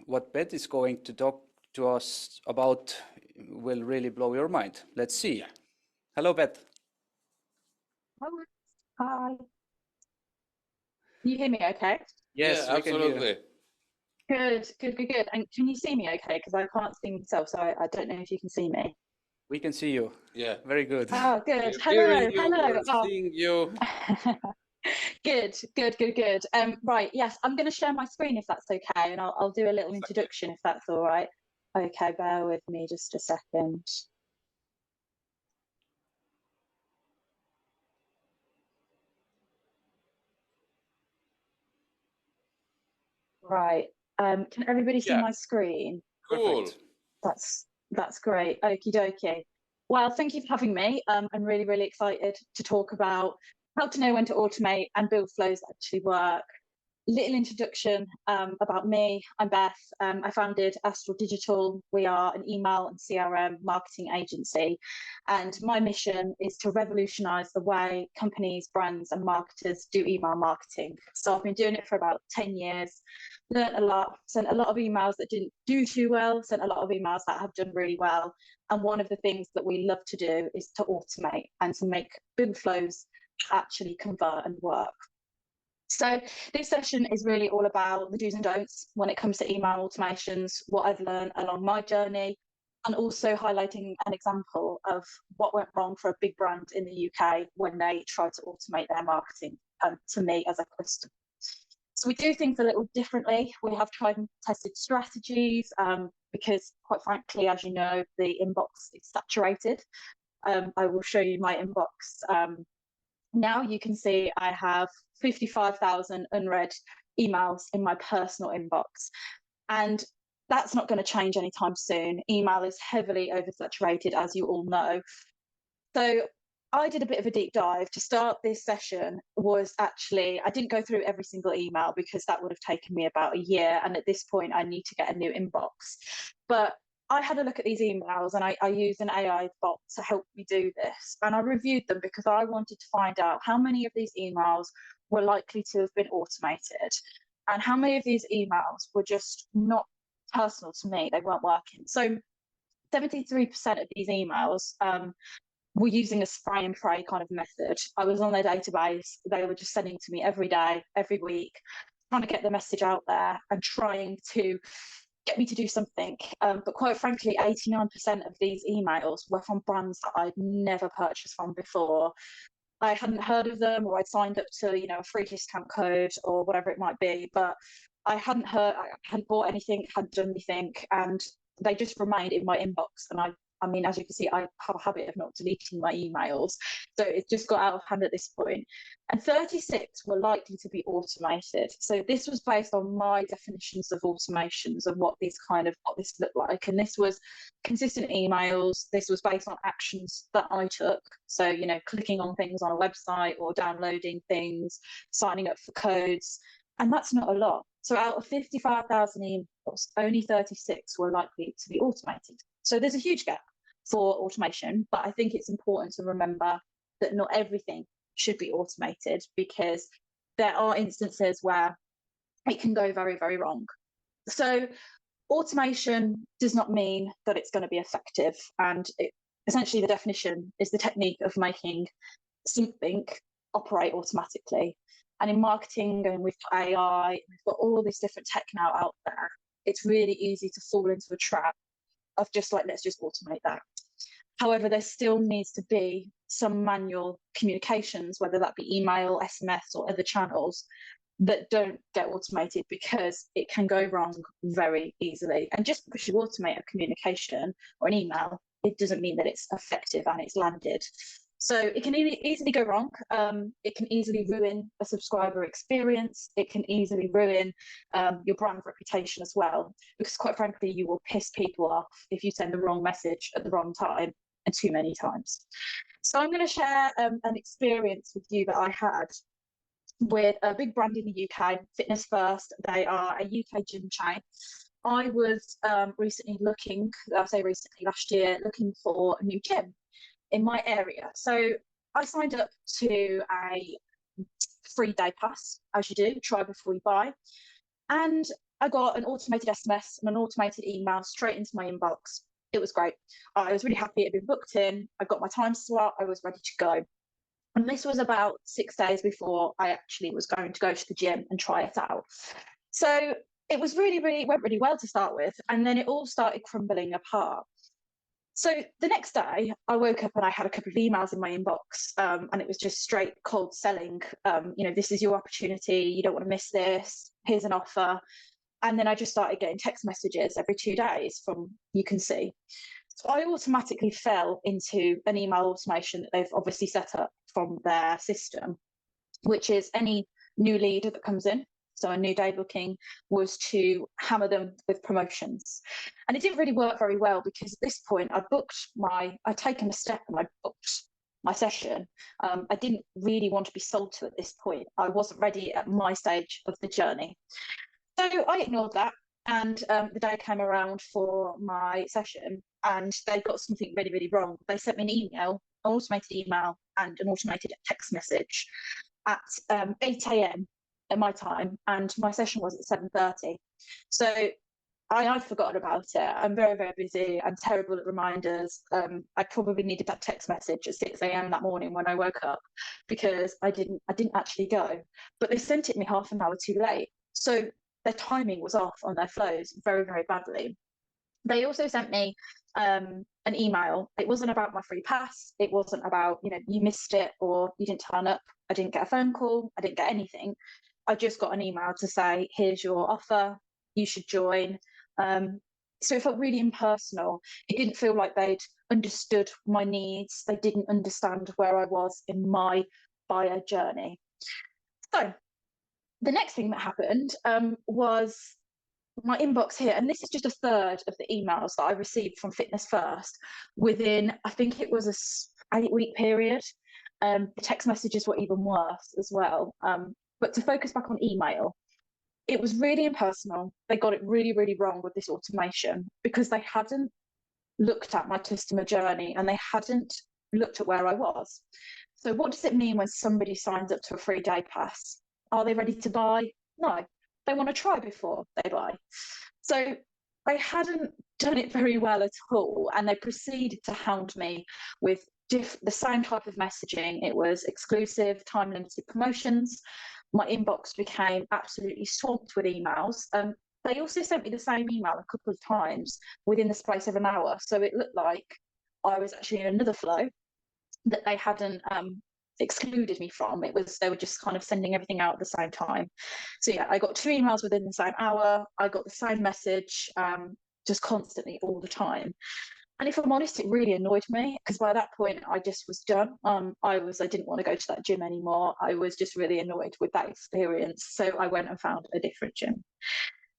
what Beth is going to talk to us about will really blow your mind. Let's see. Yeah. Hello, Beth. Hello. Hi. Can you hear me okay? Yes, yeah, we can hear you. absolutely. Good. And can you see me okay? Because I can't see myself, so I don't know if you can see me. We can see you. Yeah. Very good. Oh, good. We're Hello. hearing you, Hello. we're Oh. seeing you. Good. Right, yes, I'm going to share my screen if that's okay, and I'll do a little introduction if that's all right. Okay, bear with me just a second. Right. Can everybody see my screen? Cool. That's great. Okie dokie. Well, thank you for having me. I'm really excited to talk about how to know when to automate and build flows that actually work. Little introduction about me. I'm Beth. I founded Astral Digital. We are an email and CRM marketing agency. And my mission is to revolutionize the way companies, brands, and marketers do email marketing. So I've been doing it for about 10 years, learned a lot, sent a lot of emails that didn't do too well, sent a lot of emails that have done really well. And one of the things that we love to do is to automate and to make build flows actually convert and work. So this session is really all about the do's and don'ts when it comes to email automations, what I've learned along my journey, and also highlighting an example of what went wrong for a big brand in the UK when they tried to automate their marketing to me as a customer. So we do things a little differently. We have tried and tested strategies because, quite frankly, as you know, the inbox is saturated. I will show you my inbox now. You can see I have 55,000 unread emails in my personal inbox, and that's not going to change anytime soon. Email is heavily oversaturated, as you all know. So I did a bit of a deep dive to start this session. Was actually, I didn't go through every single email because that would have taken me about a year, and at this point I need to get a new inbox. But I had a look at these emails, and I used an AI bot to help me do this. And I reviewed them because I wanted to find out how many of these emails were likely to have been automated and how many of these emails were just not personal to me. They weren't working. So 73% of these emails were using a spray and pray kind of method. I was on their database. They were just sending to me every day, every week, trying to get the message out there and trying to get me to do something. But quite frankly, 89% of these emails were from brands that I'd never purchased from before. I hadn't heard of them, or I'd signed up to, a free discount code or whatever it might be, but I hadn't bought anything, hadn't done anything, and they just remained in my inbox. And I mean, as you can see, I have a habit of not deleting my emails. So it just got out of hand at this point. And 36 were likely to be automated. So this was based on my definitions of automations and what this looked like. And this was consistent emails. This was based on actions that I took. So, clicking on things on a website or downloading things, signing up for codes. And that's not a lot. So out of 55,000 emails, only 36 were likely to be automated. So there's a huge gap for automation, but I think it's important to remember that not everything should be automated, because there are instances where it can go very, very wrong. So automation does not mean that it's going to be effective. And essentially the definition is the technique of making something operate automatically. And in marketing, and we've got AI, we've got all this different tech now out there, it's really easy to fall into a trap of just like, let's just automate that. However, there still needs to be some manual communications, whether that be email, SMS, or other channels, that don't get automated, because it can go wrong very easily. And just because you automate a communication or an email, it doesn't mean that it's effective and it's landed. So it can easily go wrong. It can easily ruin a subscriber experience. It can easily ruin your brand reputation as well, because quite frankly, you will piss people off if you send the wrong message at the wrong time and too many times. So I'm going to share an experience with you that I had with a big brand in the UK, Fitness First. They are a UK gym chain. I was recently last year, looking for a new gym in my area. So I signed up to a free day pass, as you do, try before you buy. And I got an automated SMS and an automated email straight into my inbox. It was great. I was really happy it had been booked in. I got my time slot. I was ready to go. And this was about 6 days before I actually was going to go to the gym and try it out. So it was went really well to start with. And then it all started crumbling apart. So the next day, I woke up and I had a couple of emails in my inbox, and it was just straight cold selling. This is your opportunity. You don't want to miss this. Here's an offer. And then I just started getting text messages every 2 days from You Can See. So I automatically fell into an email automation that they've obviously set up from their system, which is any new leader that comes in, so a new day booking, was to hammer them with promotions. And it didn't really work very well because at this point I'd taken a step and I booked my session. I didn't really want to be sold to at this point. I wasn't ready at my stage of the journey. So I ignored that. And the day came around for my session and they got something really, really wrong. They sent me an email, an automated email and an automated text message at 8 a.m. at my time, and my session was at 7:30. So I'd forgotten about it. I'm very, very busy. I'm terrible at reminders. I probably needed that text message at 6 a.m. that morning when I woke up because I didn't actually go. But they sent it me half an hour too late. So their timing was off on their flows very, very badly. They also sent me an email. It wasn't about my free pass. It wasn't about, you missed it or you didn't turn up. I didn't get a phone call. I didn't get anything. I just got an email to say, here's your offer. You should join. So it felt really impersonal. It didn't feel like they'd understood my needs. They didn't understand where I was in my buyer journey. So the next thing that happened was my inbox here, and this is just a third of the emails that I received from Fitness First within, I think it was a 8-week period. The text messages were even worse as well. But to focus back on email, it was really impersonal. They got it really, really wrong with this automation because they hadn't looked at my customer journey and they hadn't looked at where I was. So what does it mean when somebody signs up to a free day pass? Are they ready to buy? No, they want to try before they buy. So they hadn't done it very well at all, and they proceeded to hound me with the same type of messaging. It was exclusive, time-limited promotions. My inbox became absolutely swamped with emails. They also sent me the same email a couple of times within the space of an hour. So it looked like I was actually in another flow that they hadn't excluded me from. They were just kind of sending everything out at the same time. So yeah, I got 2 emails within the same hour. I got the same message just constantly all the time. And if I'm honest, it really annoyed me because by that point I just was done. I didn't want to go to that gym anymore. I was just really annoyed with that experience. So I went and found a different gym.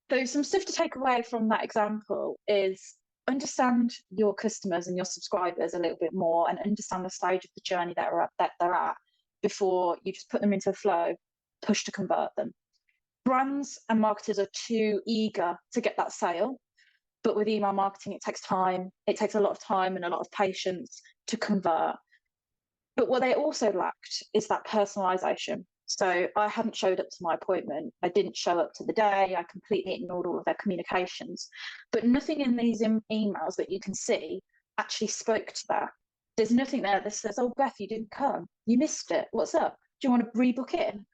So some stuff to take away from that example is understand your customers and your subscribers a little bit more and understand the stage of the journey that they're at before you just put them into a flow, push to convert them. Brands and marketers are too eager to get that sale. But with email marketing, it takes time. It takes a lot of time and a lot of patience to convert. But what they also lacked is that personalization. So I hadn't showed up to my appointment. I didn't show up to the day. I completely ignored all of their communications. But nothing in these emails that you can see actually spoke to that. There's nothing there that says, oh, Beth, you didn't come. You missed it. What's up? Do you want to rebook in?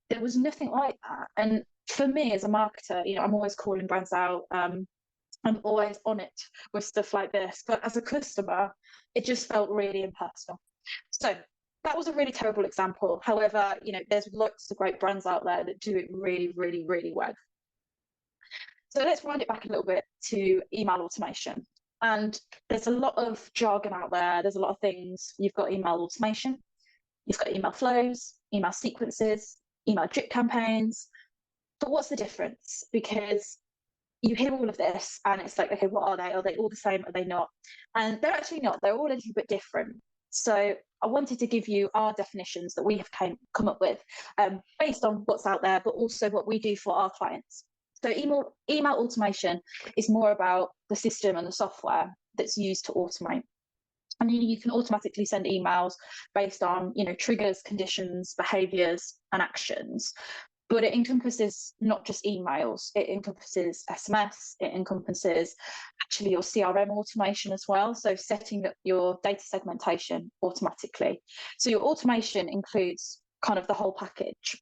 There was nothing like that. And for me as a marketer, I'm always calling brands out. I'm always on it with stuff like this. But as a customer, it just felt really impersonal. So that was a really terrible example. However, there's lots of great brands out there that do it really, really, really well. So let's wind it back a little bit to email automation. And there's a lot of jargon out there. There's a lot of things. You've got email automation. You've got email flows, email sequences, email drip campaigns. But what's the difference? Because you hear all of this and it's like, okay, what are they? Are they all the same? Are they not? And they're actually not. They're all a little bit different. So I wanted to give you our definitions that we have come up with based on what's out there, but also what we do for our clients. So email automation is more about the system and the software that's used to automate. And you can automatically send emails based on, triggers, conditions, behaviors, and actions. but it encompasses not just emails, it encompasses SMS, it encompasses actually your CRM automation as well. So setting up your data segmentation automatically. So your automation includes kind of the whole package.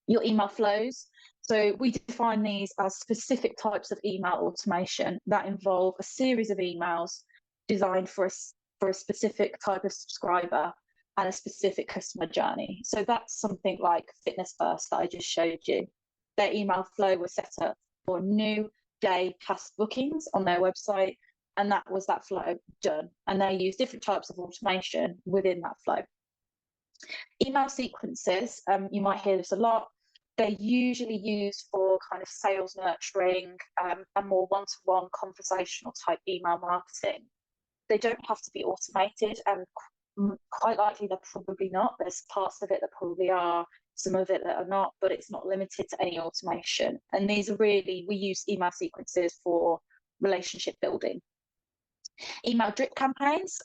Your email flows. So we define these as specific types of email automation that involve a series of emails designed for a specific type of subscriber and a specific customer journey. So that's something like Fitness First that I just showed you. Their email flow was set up for new day pass bookings on their website, and that was that flow done. And they use different types of automation within that flow. Email sequences, you might hear this a lot. They're usually used for kind of sales nurturing and more one-to-one conversational type email marketing. They don't have to be automated, and quite likely they're probably not. There's parts of it that probably are, some of it that are not, but it's not limited to any automation. And these are really, we use email sequences for relationship building. Email drip campaigns.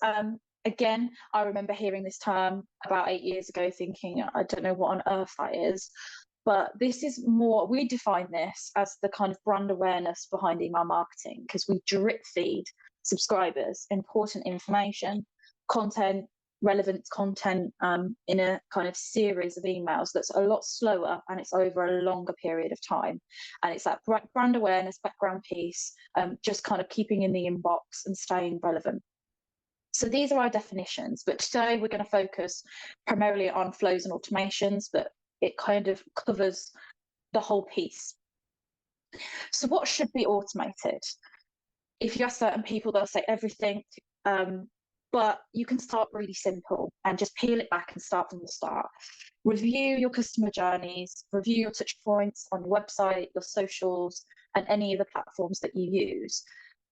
Again, I remember hearing this term about 8 years ago thinking, I don't know what on earth that is. But this is more, we define this as the kind of brand awareness behind email marketing, because we drip feed subscribers important information, content, relevant content in a kind of series of emails that's a lot slower and it's over a longer period of time. And it's that brand awareness background piece, just kind of keeping in the inbox and staying relevant. So these are our definitions, but today we're going to focus primarily on flows and automations, but it kind of covers the whole piece. So what should be automated? If you ask certain people, they'll say everything, but you can start really simple and just peel it back and start from the start. Review your customer journeys, review your touch points on your website, your socials, and any of the platforms that you use.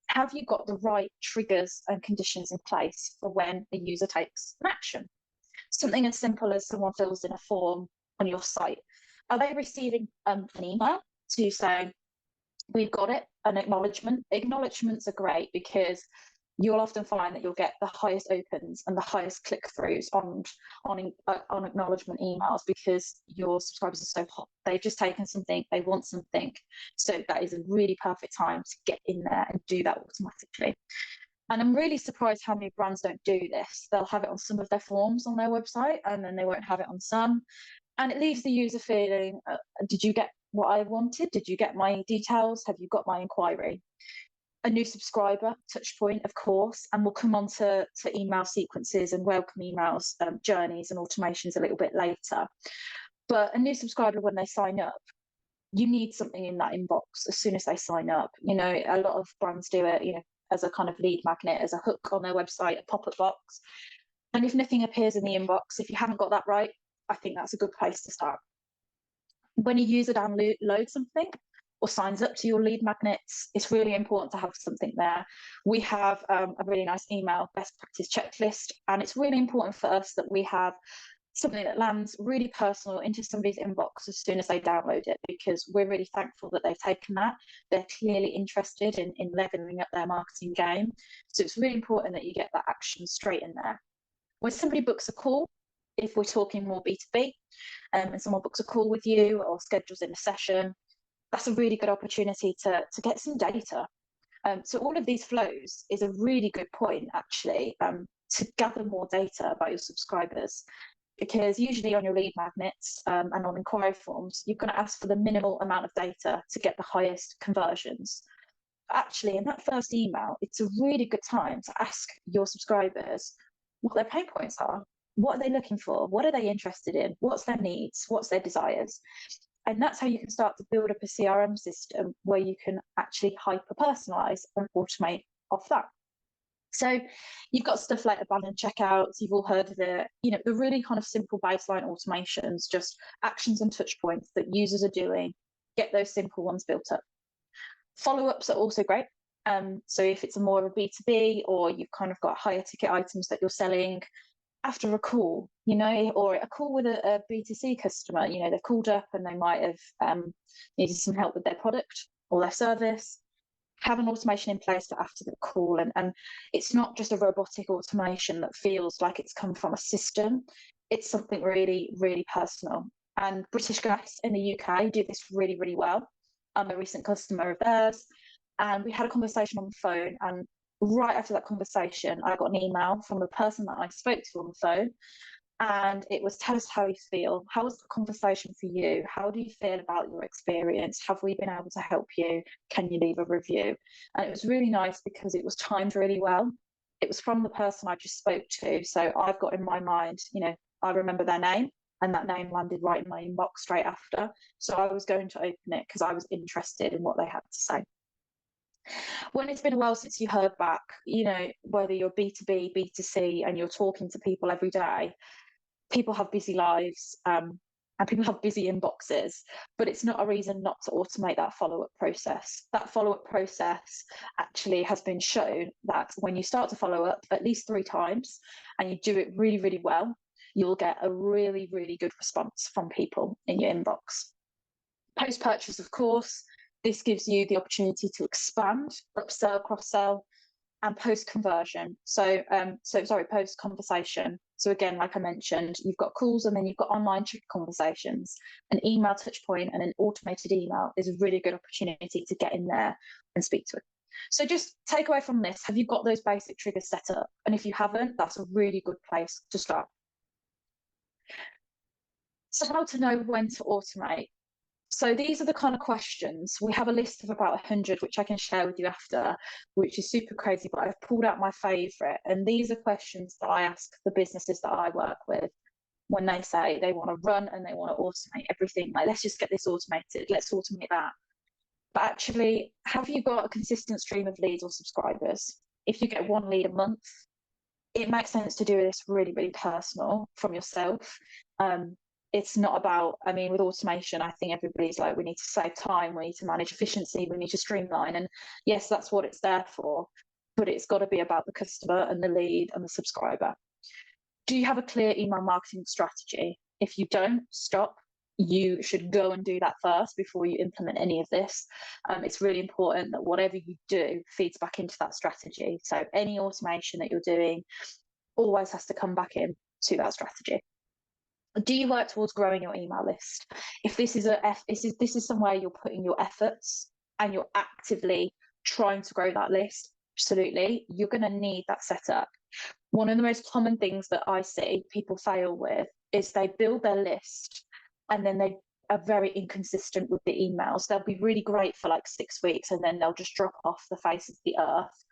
Have you got the right triggers and conditions in place for when a user takes an action? Something as simple as someone fills in a form on your site. Are they receiving an email to say, we've got it, an acknowledgement? Acknowledgements are great because you'll often find that you'll get the highest opens and the highest click-throughs on acknowledgement emails because your subscribers are so hot. They've just taken something, they want something. So that is a really perfect time to get in there and do that automatically. And I'm really surprised how many brands don't do this. They'll have it on some of their forms on their website and then they won't have it on some. And it leaves the user feeling, did you get what I wanted? Did you get my details? Have you got my inquiry? A new subscriber touch point, of course, and we'll come on to email sequences and welcome emails, journeys and automations a little bit later. But a new subscriber, when they sign up, you need something in that inbox as soon as they sign up. You know, a lot of brands do it, you know, as a kind of lead magnet, as a hook on their website, a pop-up box. And if nothing appears in the inbox, if you haven't got that right, I think that's a good place to start. When a user downloads something or signs up to your lead magnets, it's really important to have something there. We have a really nice email best practice checklist, and it's really important for us that we have something that lands really personal into somebody's inbox as soon as they download it, because we're really thankful that they've taken that. They're clearly interested in leveling up their marketing game. So it's really important that you get that action straight in there. When somebody books a call, if we're talking more B2B, and someone books a call with you or schedules in a session, that's a really good opportunity to get some data. So all of these flows is a really good point, actually, to gather more data about your subscribers. Because usually on your lead magnets and on inquiry forms, you're going to ask for the minimal amount of data to get the highest conversions. Actually, in that first email, it's a really good time to ask your subscribers what their pain points are. What are they looking for? What are they interested in? What's their needs? What's their desires? And that's how you can start to build up a CRM system where you can actually hyper-personalize and automate off that. So you've got stuff like abandoned checkouts, you've all heard of it, you know, the really kind of simple baseline automations, just actions and touch points that users are doing, get those simple ones built up. Follow-ups are also great. So if it's a more of a B2B or you've kind of got higher ticket items that you're selling, after a call, you know, or a call with a B2C customer, you know, they've called up and they might have needed some help with their product or their service, have an automation in place for after the call. And it's not just a robotic automation that feels like it's come from a system. It's something really, really personal. and British Gas in the UK do this really, really well. I'm a recent customer of theirs, and we had a conversation on the phone. And right after that conversation, I got an email from the person that I spoke to on the phone, and it was, tell us how you feel. How was the conversation for you? How do you feel about your experience? Have we been able to help you? Can you leave a review? And it was really nice because it was timed really well. It was from the person I just spoke to. So I've got in my mind, I remember their name, and that name landed right in my inbox straight after. So I was going to open it because I was interested in what they had to say. When it's been a while since you heard back, whether you're B2B, B2C, and you're talking to people every day, people have busy lives, and people have busy inboxes, but it's not a reason not to automate that follow-up process. That follow-up process actually has been shown that when you start to follow up at least 3 times and you do it really, really well, you'll get a really, really good response from people in your inbox. Post-purchase, of course, this gives you the opportunity to expand, upsell, cross-sell, and post-conversion. Post-conversation. So again, like I mentioned, you've got calls and then you've got online conversations. An email touch point and an automated email is a really good opportunity to get in there and speak to it. So just take away from this, have you got those basic triggers set up? And if you haven't, that's a really good place to start. So how to know when to automate? So these are the kind of questions. We have a list of about 100, which I can share with you after, which is super crazy, but I've pulled out my favorite. And these are questions that I ask the businesses that I work with when they say they want to run and they want to automate everything. Like, let's just get this automated. Let's automate that. But actually, have you got a consistent stream of leads or subscribers? If you get 1 lead a month, it makes sense to do this really, really personal from yourself. It's not about, with automation, I think everybody's like, we need to save time, we need to manage efficiency, we need to streamline. And yes, that's what it's there for, but it's got to be about the customer and the lead and the subscriber. Do you have a clear email marketing strategy? If you don't, stop. You should go and do that first before you implement any of this. It's really important that whatever you do feeds back into that strategy. So any automation that you're doing always has to come back in to that strategy. Do you work towards growing your email list? If this is somewhere you're putting your efforts and you're actively trying to grow that list, absolutely, you're going to need that setup. One of the most common things that I see people fail with is they build their list and then they are very inconsistent with the emails. They'll be really great for like 6 weeks and then they'll just drop off the face of the earth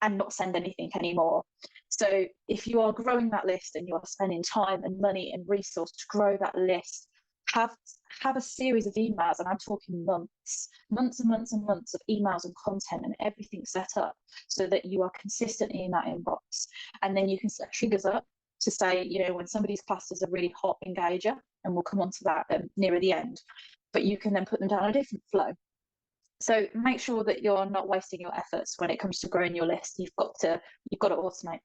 and not send anything anymore. So if you are growing that list and you are spending time and money and resource to grow that list, have a series of emails, and I'm talking months and months and months of emails and content and everything set up so that you are consistently in that inbox. And then you can set triggers up to say, when somebody's classed as a really hot engager, and we'll come on to that nearer the end, but you can then put them down a different flow. So make sure that you're not wasting your efforts when it comes to growing your list. You've got to automate.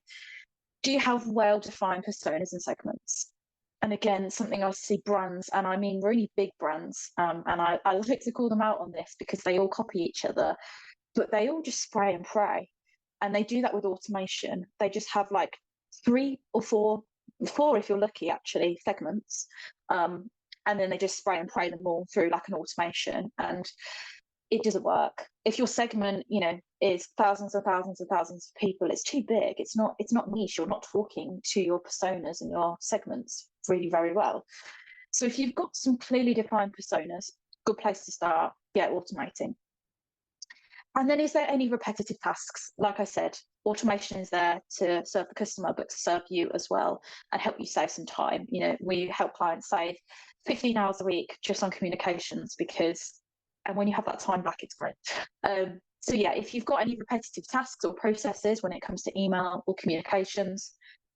Do you have well-defined personas and segments? And again, something I see brands, and I mean really big brands, and I like to call them out on this because they all copy each other, but they all just spray and pray. And they do that with automation. They just have like 3 or 4 if you're lucky, actually, segments. And then they just spray and pray them all through like an automation. And it doesn't work. If your segment, is thousands and thousands and thousands of people, it's too big. It's not niche. You're not talking to your personas and your segments really very well. So if you've got some clearly defined personas, good place to start, get automating. And then is there any repetitive tasks? Like I said, automation is there to serve the customer, but to serve you as well and help you save some time. We help clients save 15 hours a week just on communications and when you have that time back, it's great. So yeah, if you've got any repetitive tasks or processes when it comes to email or communications,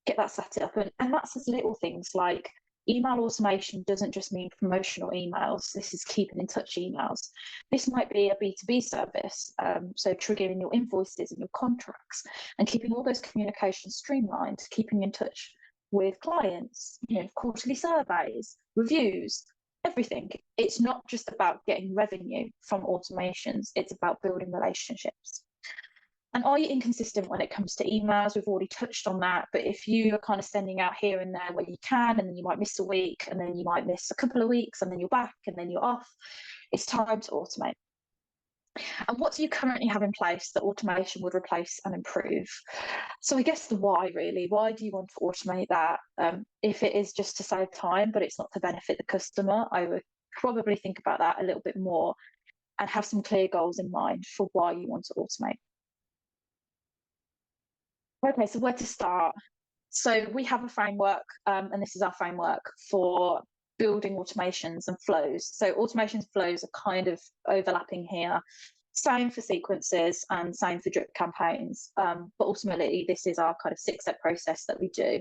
get that set up. And that's as little things like email automation doesn't just mean promotional emails. This is keeping in touch emails. This might be a B2B service. So triggering your invoices and your contracts and keeping all those communications streamlined, keeping in touch with clients, quarterly surveys, reviews, everything. It's not just about getting revenue from automations, it's about building relationships. And are you inconsistent when it comes to emails? We've already touched on that, but if you are kind of sending out here and there where you can, and then you might miss a week, and then you might miss a couple of weeks, and then you're back, and then you're off, it's time to automate. And what do you currently have in place that automation would replace and improve? So I guess the why, really. Why do you want to automate that? If it is just to save time, but it's not to benefit the customer, I would probably think about that a little bit more and have some clear goals in mind for why you want to automate. Okay, so where to start? So we have a framework, and this is our framework for building automations and flows. So automations flows are kind of overlapping here. Same for sequences and same for drip campaigns. But ultimately, this is our kind of 6-step process that we do.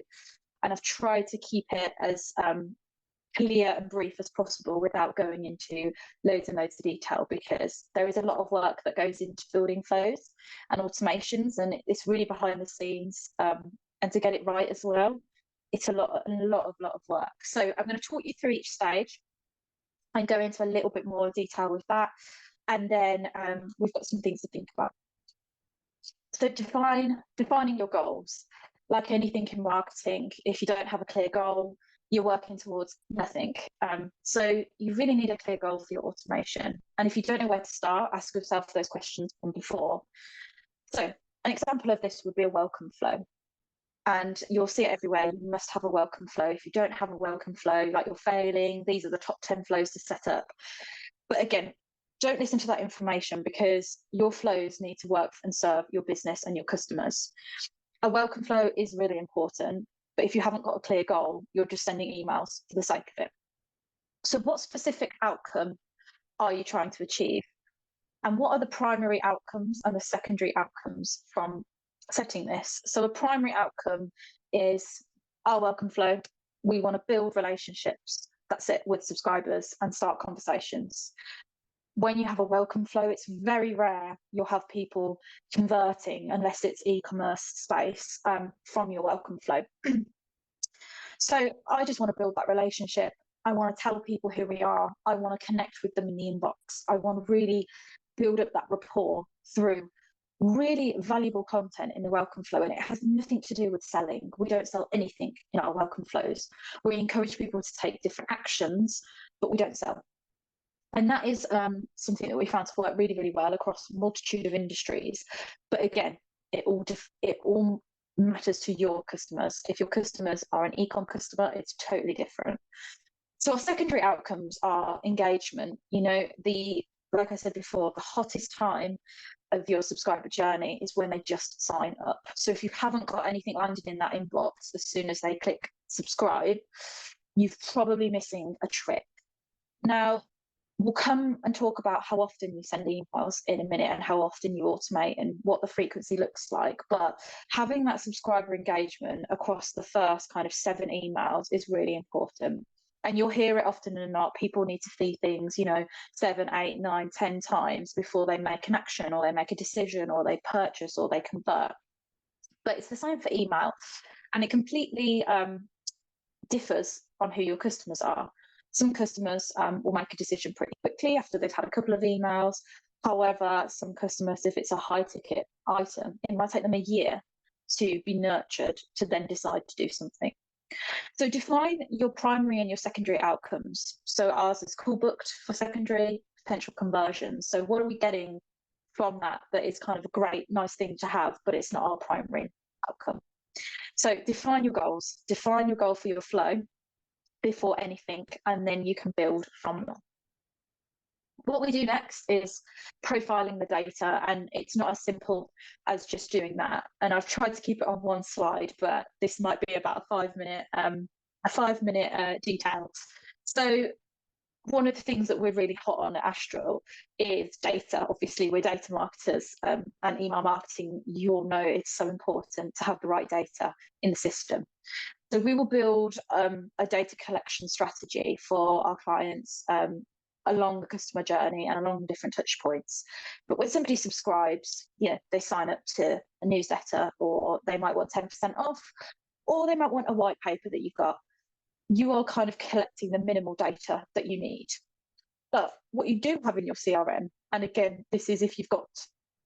And I've tried to keep it as clear and brief as possible without going into loads and loads of detail, because there is a lot of work that goes into building flows and automations, and it's really behind the scenes. And to get it right as well, it's a lot of work. So I'm going to talk you through each stage and go into a little bit more detail with that. And then we've got some things to think about. So defining your goals. Like anything in marketing, if you don't have a clear goal, you're working towards nothing. So you really need a clear goal for your automation. And if you don't know where to start, ask yourself those questions from before. So an example of this would be a welcome flow. And you'll see it everywhere. You must have a welcome flow. If you don't have a welcome flow, like you're failing. These are the top 10 flows to set up. But again, don't listen to that information, because your flows need to work and serve your business and your customers. A welcome flow is really important, but if you haven't got a clear goal, you're just sending emails for the sake of it. So what specific outcome are you trying to achieve? And what are the primary outcomes and the secondary outcomes from setting this? So a primary outcome is our welcome flow. We want to build relationships, that's it, with subscribers and start conversations. When you have a welcome flow, it's very rare you'll have people converting, unless it's e-commerce space, from your welcome flow. So I just want to build that relationship. I want to tell people who we are. I want to connect with them in the inbox. I want to really build up that rapport through really valuable content in the welcome flow. And it has nothing to do with selling. We don't sell anything in our welcome flows. We encourage people to take different actions, but we don't sell. And that is something that we found to work really, really well across a multitude of industries. But again, it all matters to your customers. If your customers are an e-com customer, it's totally different. So our secondary outcomes are engagement. You know, like I said before, the hottest time of your subscriber journey is when they just sign up. So if you haven't got anything landed in that inbox as soon as they click subscribe, you're probably missing a trick. Now, we'll come and talk about how often you send emails in a minute and how often you automate and what the frequency looks like. But having that subscriber engagement across the first kind of 7 emails is really important. And you'll hear it often than not. People need to see things, 7, 8, 9, 10 times before they make an action, or they make a decision, or they purchase, or they convert. But it's the same for email. And it completely differs on who your customers are. Some customers will make a decision pretty quickly after they've had a couple of emails. However, some customers, if it's a high ticket item, it might take them a year to be nurtured to then decide to do something. So define your primary and your secondary outcomes. So ours is call booked for secondary, potential conversions. So what are we getting from that is kind of a great, nice thing to have, but it's not our primary outcome. So define your goals. Define your goal for your flow before anything, and then you can build from them. What we do next is profiling the data, and it's not as simple as just doing that. And I've tried to keep it on one slide, but this might be about a 5-minute detail. So one of the things that we're really hot on at Astral is data. Obviously, we're data marketers, and email marketing, you all know it's so important to have the right data in the system. So we will build a data collection strategy for our clients along the customer journey and along different touch points. But when somebody subscribes, they sign up to a newsletter, or they might want 10% off, or they might want a white paper that you've got. You are kind of collecting the minimal data that you need. But what you do have in your CRM, and again, this is if you've got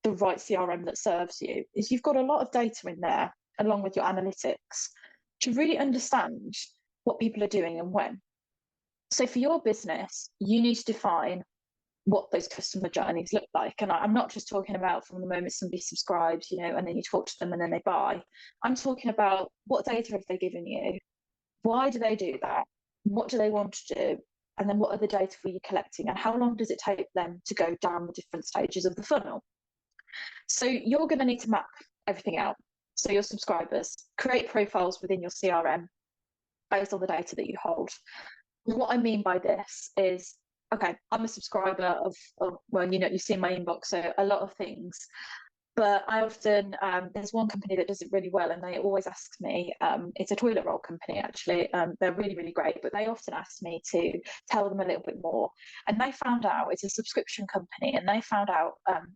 the right CRM that serves you is you've got a lot of data in there, along with your analytics, to really understand what people are doing and when. So for your business, you need to define what those customer journeys look like. And I'm not just talking about from the moment somebody subscribes, and then you talk to them and then they buy. I'm talking about what data have they given you? Why do they do that? What do they want to do? And then what are the data for you collecting? And how long does it take them to go down the different stages of the funnel? So you're going to need to map everything out. So your subscribers, create profiles within your CRM based on the data that you hold. What I mean by this is, okay, I'm a subscriber of well, you see in my inbox, so a lot of things. But I often, there's one company that does it really well, and they always ask me, it's a toilet roll company actually, they're really, really great, but they often ask me to tell them a little bit more. And they found out, it's a subscription company, and they found out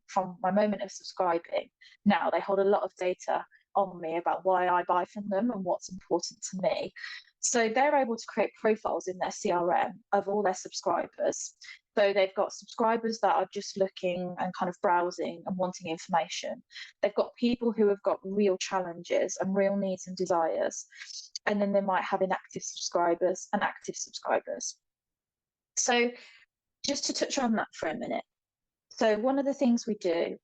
from my moment of subscribing, now they hold a lot of data on me about why I buy from them and what's important to me. So they're able to create profiles in their CRM of all their subscribers. So they've got subscribers that are just looking and kind of browsing and wanting information. They've got people who have got real challenges and real needs and desires. And then they might have inactive subscribers and active subscribers. So just to touch on that for a minute. So one of the things we do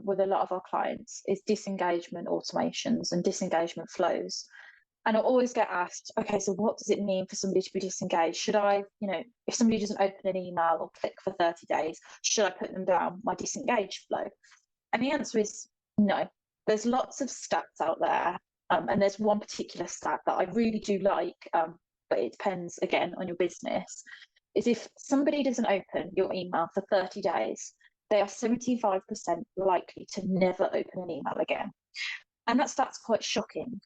with a lot of our clients is disengagement automations and disengagement flows. And I always get asked, okay, so what does it mean for somebody to be disengaged? Should I, if somebody doesn't open an email or click for 30 days, should I put them down my disengaged flow? And the answer is no. There's lots of stats out there. And there's one particular stat that I really do like, but it depends, again, on your business, is if somebody doesn't open your email for 30 days, they are 75% likely to never open an email again. And that stat's quite shocking.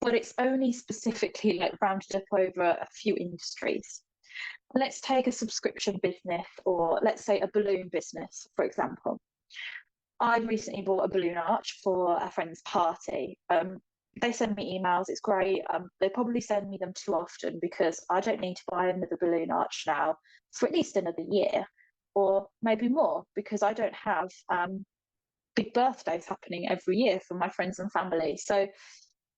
But it's only specifically rounded up over a few industries. Let's take a subscription business, or let's say a balloon business, for example. I recently bought a balloon arch for a friend's party. They send me emails, it's great. They probably send me them too often because I don't need to buy another balloon arch now for at least another year, or maybe more, because I don't have big birthdays happening every year for my friends and family. So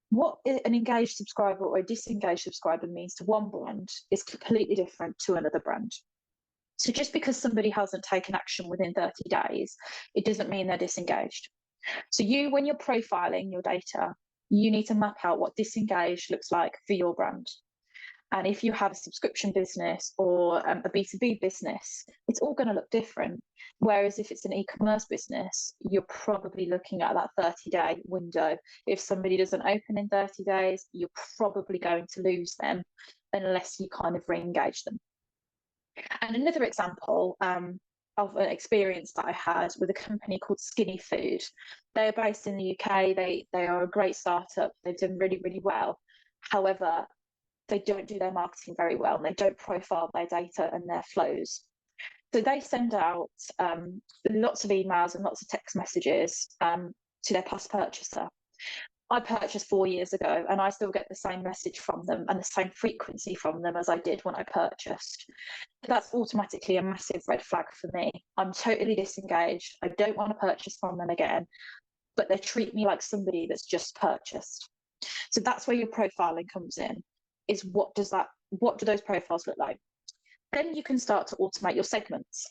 what an engaged subscriber or a disengaged subscriber means to one brand is completely different to another brand. So just because somebody hasn't taken action within 30 days, it doesn't mean they're disengaged. So when you're profiling your data, you need to map out what disengaged looks like for your brand. And if you have a subscription business or a B2B business, it's all going to look different. Whereas if it's an e-commerce business, you're probably looking at that 30-day window. If somebody doesn't open in 30 days, you're probably going to lose them unless you kind of re-engage them. And another example of an experience that I had with a company called Skinny Food. They are based in the UK. They are a great startup. They've done really, really well. However, they don't do their marketing very well, and they don't profile their data and their flows. So they send out lots of emails and lots of text messages to their past purchaser. I purchased 4 years ago, and I still get the same message from them and the same frequency from them as I did when I purchased. That's automatically a massive red flag for me. I'm totally disengaged. I don't want to purchase from them again, but they treat me like somebody that's just purchased. So that's where your profiling comes in. Is what do those profiles look like? Then you can start to automate your segments.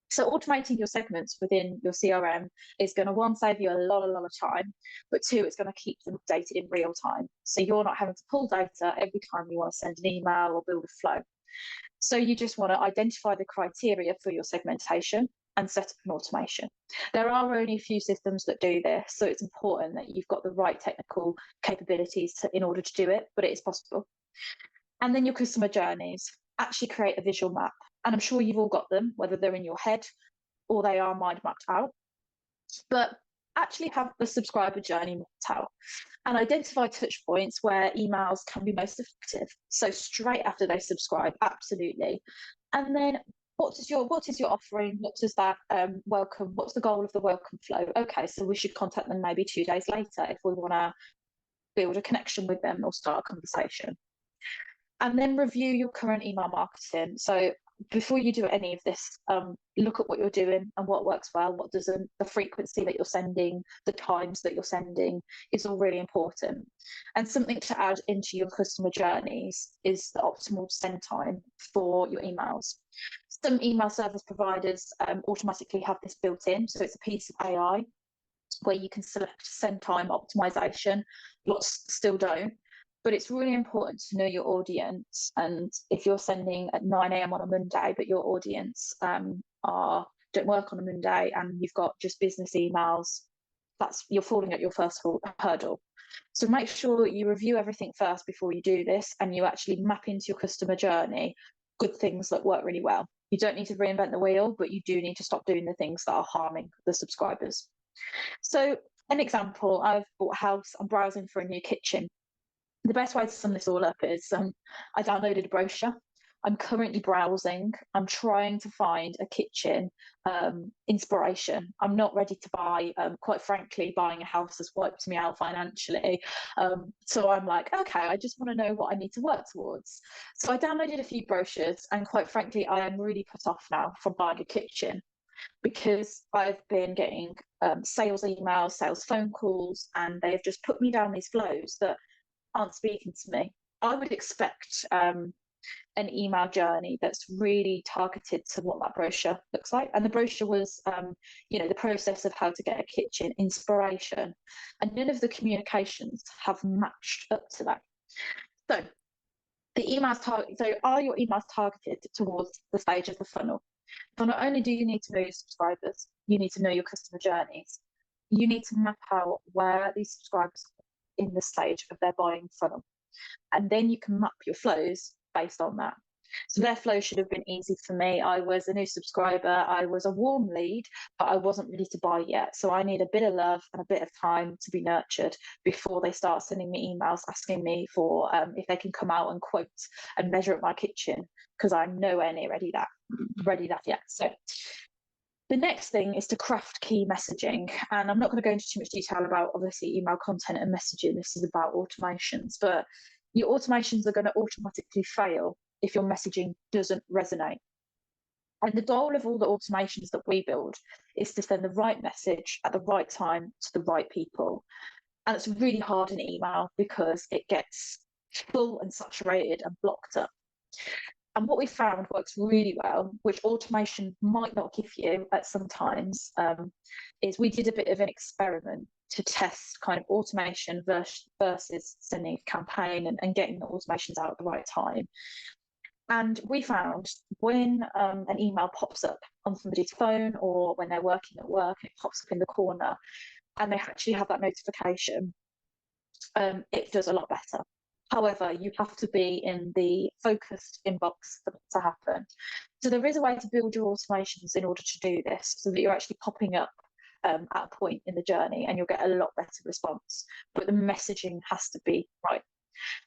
So automating your segments within your CRM is going to, one, save you a lot of time, but two, it's going to keep them updated in real time. So you're not having to pull data every time you want to send an email or build a flow. So you just want to identify the criteria for your segmentation and set up an automation. There are only a few systems that do this, so it's important that you've got the right technical capabilities in order to do it, but it is possible. And then your customer journeys, actually create a visual map. And I'm sure you've all got them, whether they're in your head or they are mind mapped out. But actually have the subscriber journey mapped out and identify touch points where emails can be most effective. So straight after they subscribe, absolutely. And then what is your offering? What does that welcome? What's the goal of the welcome flow? Okay, so we should contact them maybe 2 days later if we want to build a connection with them or start a conversation. And then review your current email marketing. So before you do any of this, look at what you're doing and what works well, what doesn't. The frequency that you're sending, the times that you're sending is all really important. And something to add into your customer journeys is the optimal send time for your emails. Some email service providers automatically have this built in, so it's a piece of AI where you can select send time optimization. Lots still don't. But it's really important to know your audience. And if you're sending at 9 a.m. on a Monday, but your audience don't work on a Monday and you've got just business emails, you're falling at your first hurdle. So make sure that you review everything first before you do this, and you actually map into your customer journey good things that work really well. You don't need to reinvent the wheel, but you do need to stop doing the things that are harming the subscribers. So an example, I've bought a house, I'm browsing for a new kitchen. The best way to sum this all up is I downloaded a brochure. I'm currently browsing. I'm trying to find a kitchen inspiration. I'm not ready to buy, quite frankly, buying a house has wiped me out financially. So I'm like, okay, I just want to know what I need to work towards. So I downloaded a few brochures, and quite frankly, I am really put off now from buying a kitchen, because I've been getting sales emails, sales phone calls, and they've just put me down these flows that aren't speaking to me. I would expect an email journey that's really targeted to what that brochure looks like. And the brochure was, the process of how to get a kitchen, inspiration, and none of the communications have matched up to that. So the emails so are your emails targeted towards the stage of the funnel? So not only do you need to know your subscribers, you need to know your customer journeys. You need to map out where these subscribers are in the stage of their buying funnel. And then you can map your flows based on that. So their flow should have been easy for me. I was a new subscriber. I was a warm lead, but I wasn't ready to buy yet. So I need a bit of love and a bit of time to be nurtured before they start sending me emails asking me for if they can come out and quote and measure up my kitchen, because I'm nowhere near ready that yet. So the next thing is to craft key messaging. And I'm not going to go into too much detail about, obviously, email content and messaging. This is about automations, but your automations are going to automatically fail if your messaging doesn't resonate. And the goal of all the automations that we build is to send the right message at the right time to the right people. And it's really hard in email because it gets full and saturated and blocked up. And what we found works really well, which automation might not give you at some times, is we did a bit of an experiment to test kind of automation versus sending a campaign and getting the automations out at the right time. And we found when an email pops up on somebody's phone, or when they're working at work and it pops up in the corner and they actually have that notification, it does a lot better. However, you have to be in the focused inbox for that to happen. So there is a way to build your automations in order to do this, so that you're actually popping up at a point in the journey and you'll get a lot better response, but the messaging has to be right.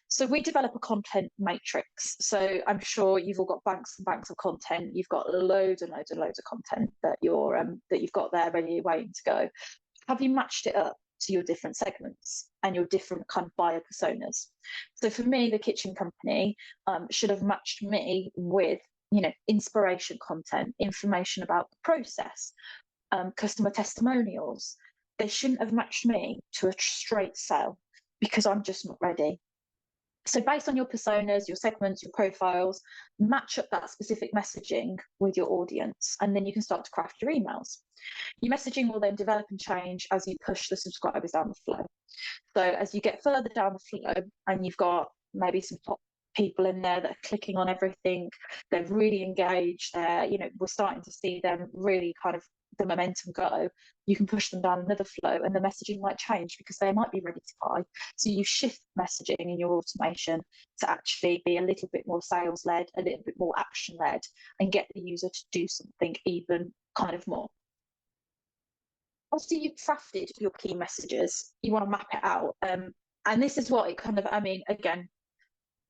So we develop a content matrix. So I'm sure you've all got banks and banks of content. You've got loads and loads and loads of content that you've got there ready, waiting to go. Have you matched it up to your different segments and your different kind of buyer personas? So for me, the kitchen company should have matched me with, inspiration content, information about the process, customer testimonials. They shouldn't have matched me to a straight sell, because I'm just not ready. So based on your personas, your segments, your profiles, match up that specific messaging with your audience, and then you can start to craft your emails. Your messaging will then develop and change as you push the subscribers down the flow. So as you get further down the flow and you've got maybe some top people in there that are clicking on everything, they're really engaged, we're starting to see them really kind of the momentum go, you can push them down another flow and the messaging might change because they might be ready to buy. So you shift messaging in your automation to actually be a little bit more sales led, a little bit more action led, and get the user to do something even kind of more. After you've crafted your key messages, you want to map it out. And this is what it kind of, again,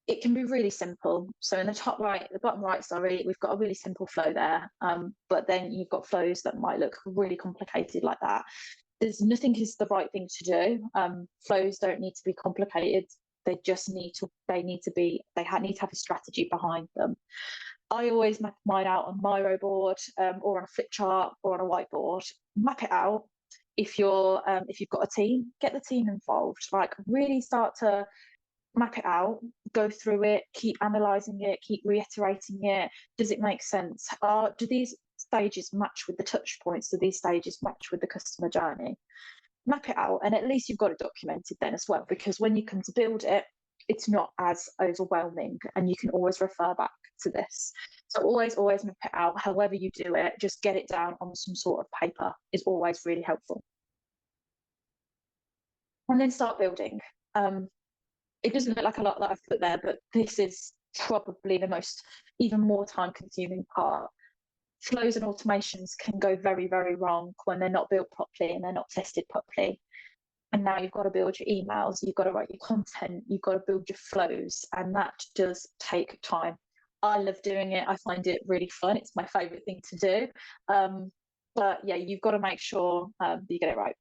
it can be really simple. So in the bottom right, we've got a really simple flow there. But then you've got flows that might look really complicated like that. There's nothing is the right thing to do. Flows don't need to be complicated. They just need to have a strategy behind them. I always map mine out on Miro board or on a flip chart or on a whiteboard. Map it out. If you've got a team, get the team involved. Like really start to map it out, go through it, keep analysing it, keep reiterating it. Does it make sense? Do these stages match with the touch points? Do these stages match with the customer journey? Map it out, and at least you've got it documented then as well, because when you come to build it, it's not as overwhelming and you can always refer back to this. So always map it out. However you do it, just get it down on some sort of paper is always really helpful. And then start building. It doesn't look like a lot that I've put there, but this is probably the most, even more time consuming part. Flows and automations can go very, very wrong when they're not built properly and they're not tested properly. And now you've got to build your emails, you've got to write your content, you've got to build your flows, and that does take time. I love doing it. I find it really fun. It's my favorite thing to do. But yeah, you've got to make sure that you get it right.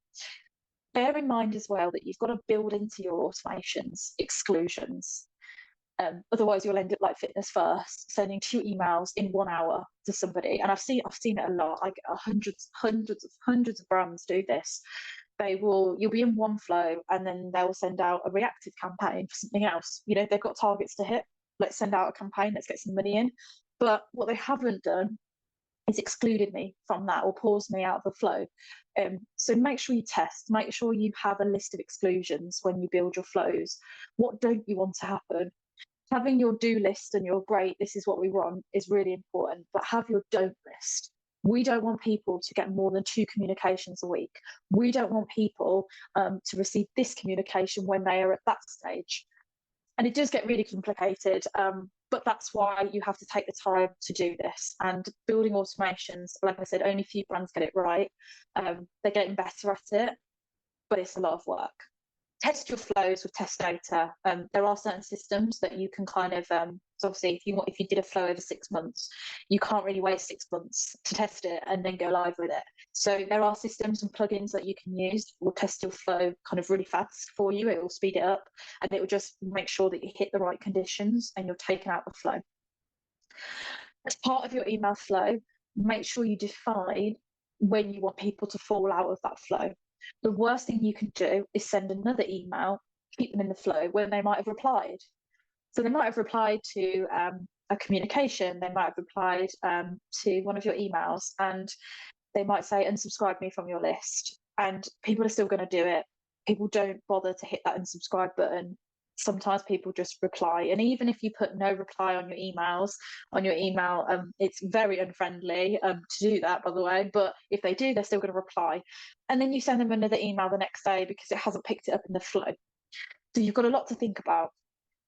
Bear in mind as well that you've got to build into your automations exclusions. Otherwise, you'll end up like Fitness First, sending 2 emails in 1 hour to somebody. And I've seen it a lot. I get hundreds of brands do this. You'll be in one flow, and then they'll send out a reactive campaign for something else. You know, they've got targets to hit. Let's send out a campaign. Let's get some money in. But what they haven't done is excluded me from that or paused me out of the flow. So make sure you test. Make sure you have a list of exclusions when you build your flows. What don't you want to happen? Having your do list and your great, this is what we want, is really important, but have your don't list. We don't want people to get more than 2 communications a week. We don't want people to receive this communication when they are at that stage. And it does get really complicated, but that's why you have to take the time to do this. And building automations, like I said, only a few brands get it right. They're getting better at it, but it's a lot of work. Test your flows with test data. There are certain systems that you can kind of, so obviously if you did a flow over 6 months, you can't really wait 6 months to test it and then go live with it. So there are systems and plugins that you can use that will test your flow kind of really fast for you. It will speed it up and it will just make sure that you hit the right conditions and you're taking out the flow. As part of your email flow, make sure you define when you want people to fall out of that flow. The worst thing you can do is send another email, keep them in the flow when they might have replied. So they might have replied to a communication, they might have replied to one of your emails, and they might say, unsubscribe me from your list. And people are still going to do it. People don't bother to hit that unsubscribe button. Sometimes people just reply. And even if you put no reply on your emails, it's very unfriendly to do that, by the way. But if they do, they're still going to reply. And then you send them another email the next day because it hasn't picked it up in the flow. So you've got a lot to think about.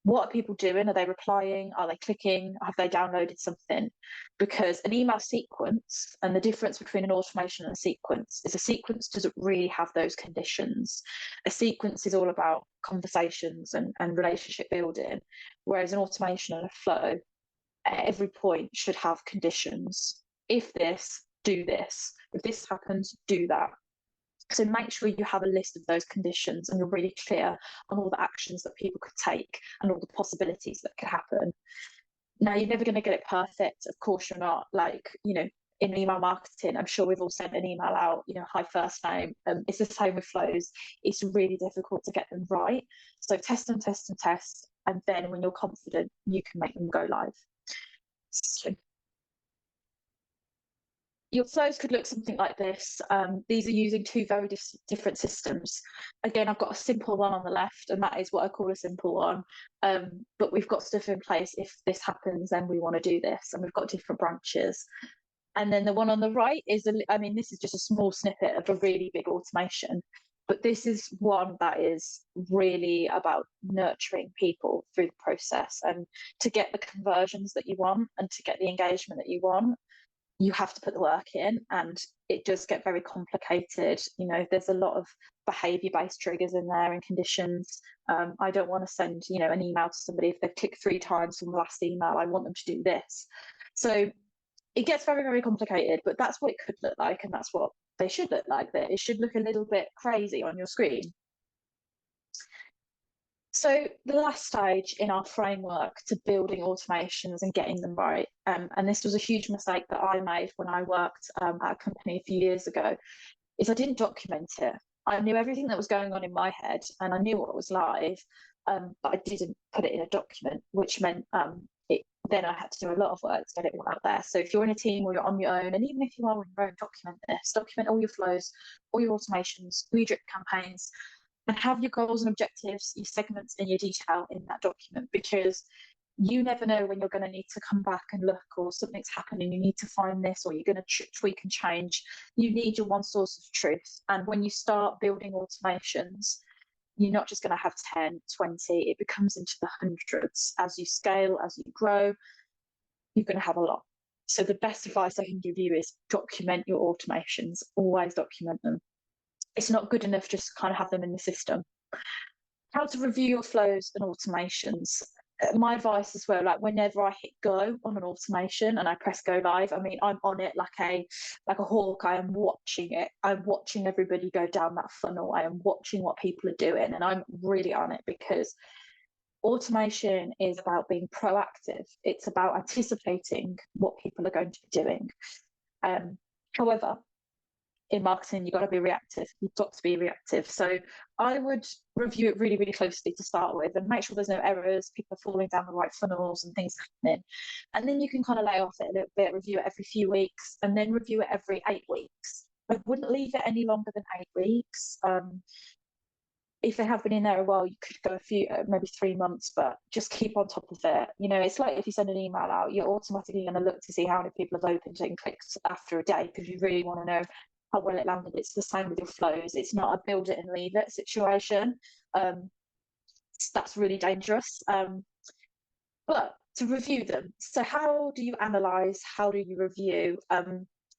What are people doing? Are they replying? Are they clicking? Have they downloaded something? Because an email sequence, and the difference between an automation and a sequence is a sequence doesn't really have those conditions. A sequence is all about conversations and relationship building, whereas an automation and a flow, at every point should have conditions. If this, do this. If this happens, do that. So make sure you have a list of those conditions and you're really clear on all the actions that people could take and all the possibilities that could happen. Now, you're never going to get it perfect. Of course, you're not. Like, you know, in email marketing, I'm sure we've all sent an email out, you know, hi, first name. It's the same with flows. It's really difficult to get them right. So test and test and test. And then when you're confident, you can make them go live. So your flows could look something like this. These are using 2 very different systems. Again, I've got a simple one on the left, and that is what I call a simple one. But we've got stuff in place. If this happens, then we want to do this, and we've got different branches. And then the one on the right is, this is just a small snippet of a really big automation. But this is one that is really about nurturing people through the process, and to get the conversions that you want and to get the engagement that you want, you have to put the work in, and it does get very complicated. You know, there's a lot of behavior-based triggers in there and conditions. I don't want to send, you know, an email to somebody if they've clicked 3 times from the last email. I want them to do this. So it gets very, very complicated, but that's what it could look like, and that's what they should look like. That it should look a little bit crazy on your screen. So the last stage in our framework to building automations and getting them right, and this was a huge mistake that I made when I worked at a company a few years ago, is I didn't document it. I knew everything that was going on in my head and I knew what was live, but I didn't put it in a document, which meant then I had to do a lot of work to get it all out there. So if you're in a team or you're on your own, and even if you are on your own, document this, document all your flows, all your automations, all your drip campaigns, and have your goals and objectives, your segments and your detail in that document, because you never know when you're going to need to come back and look, or something's happening, you need to find this, or you're going to tweak and change. You need your one source of truth. And when you start building automations, you're not just going to have 10, 20, it becomes into the hundreds. As you scale, as you grow, you're going to have a lot. So the best advice I can give you is document your automations, always document them. It's not good enough just to kind of have them in the system. How to review your flows and automations. My advice as well, like whenever I hit go on an automation and I press go live, I mean, I'm on it like a hawk. I am watching it. I'm watching everybody go down that funnel. I am watching what people are doing, and I'm really on it, because automation is about being proactive. It's about anticipating what people are going to be doing. However, in marketing, you've got to be reactive. You've got to be reactive. So I would review it really, really closely to start with, and make sure there's no errors, people are falling down the right funnels and things happening. And then you can kind of lay off it a little bit, review it every few weeks, and then review it every 8 weeks. I wouldn't leave it any longer than 8 weeks. If they have been in there a while, you could go a few, maybe 3 months, but just keep on top of it. You know, it's like if you send an email out, you're automatically going to look to see how many people have opened it and clicked after a day, because you really want to know how well it landed. It's the same with your flows. It's not a build it and leave it situation. That's really dangerous. But to review them, so how do you analyze? How do you review?